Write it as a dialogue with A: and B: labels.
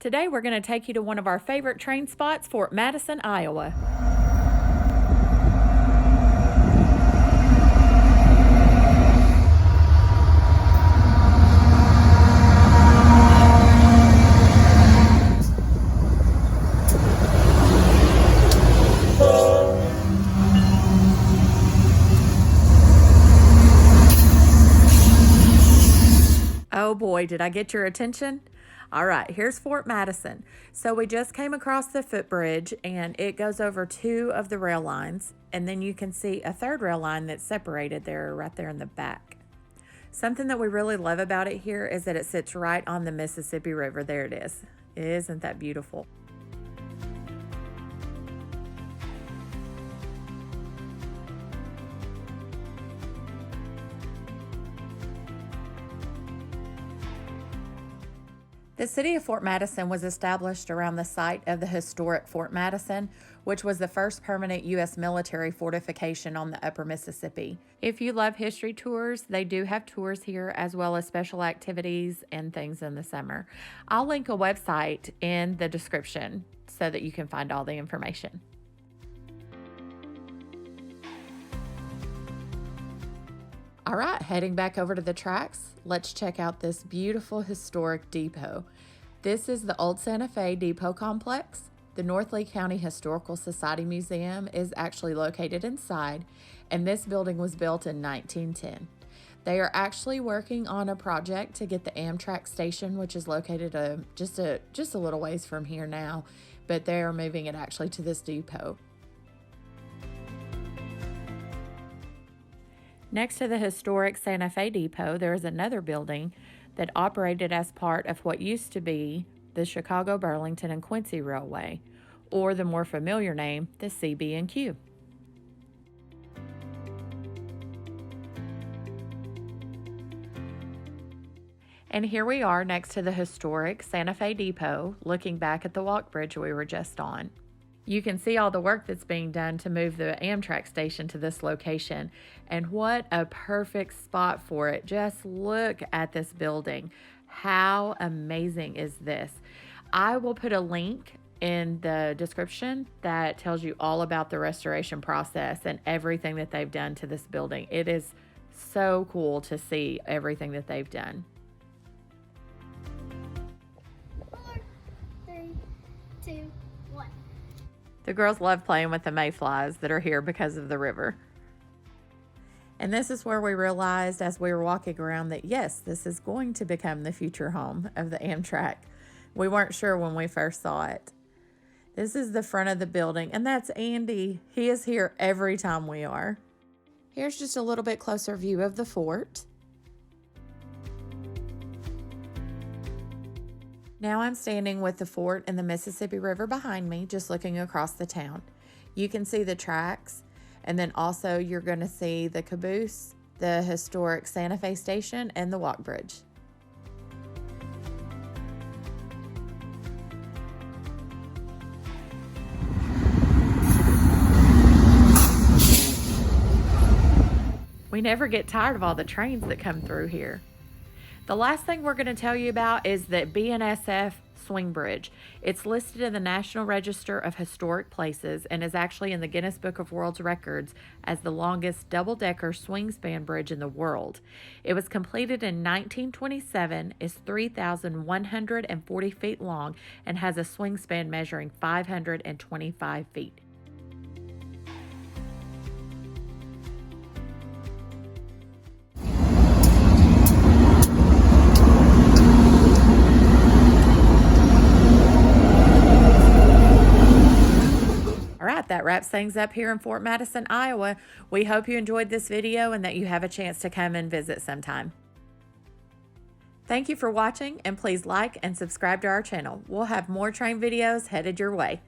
A: Today we're going to take you to one of our favorite train spots, Fort Madison, Iowa. Oh boy, did I get your attention? All right, here's Fort Madison. So we just came across the footbridge and it goes over two of the rail lines, and then you can see a third rail line that's separated there right there in the back. Something that we really love about it here is that it sits right on the Mississippi River. There it is. Isn't that beautiful? The city of Fort Madison was established around the site of the historic Fort Madison, which was the first permanent U.S. military fortification on the upper Mississippi. If you love history tours, they do have tours here as well as special activities and things in the summer. I'll link a website in the description so that you can find all the information. All right, heading back over to the tracks, let's check out this beautiful historic depot. This is the Old Santa Fe Depot Complex. The North Lee County Historical Society Museum is actually located inside, and this building was built in 1910. They are actually working on a project to get the Amtrak station, which is located just a little ways from here now, but they are moving it actually to this depot. Next to the historic Santa Fe Depot, there is another building that operated as part of what used to be the Chicago, Burlington, and Quincy Railway, or the more familiar name, the CB&Q. And here we are next to the historic Santa Fe Depot, looking back at the walk bridge we were just on. You can see all the work that's being done to move the Amtrak station to this location, and what a perfect spot for it. Just look at this building. How amazing is this? I will put a link in the description that tells you all about the restoration process and everything that they've done to this building. It is so cool to see everything that they've done.
B: 4, 3, 2, 1.
A: The girls love playing with the mayflies that are here because of the river. And this is where we realized as we were walking around that yes, this is going to become the future home of the Amtrak. We weren't sure when we first saw it. This is the front of the building, and that's Andy. He is here every time we are. Here's just a little bit closer view of the fort. Now I'm standing with the fort and the Mississippi River behind me, just looking across the town. You can see the tracks, and then also you're going to see the caboose, the historic Santa Fe station, and the walk bridge. We never get tired of all the trains that come through here. The last thing we're going to tell you about is the BNSF Swing Bridge. It's listed in the National Register of Historic Places and is actually in the Guinness Book of World Records as the longest double-decker swing span bridge in the world. It was completed in 1927, is 3,140 feet long, and has a swing span measuring 525 feet. That wraps things up here in Fort Madison, Iowa. We hope you enjoyed this video and that you have a chance to come and visit sometime. Thank you for watching, and please like and subscribe to our channel. We'll have more train videos headed your way.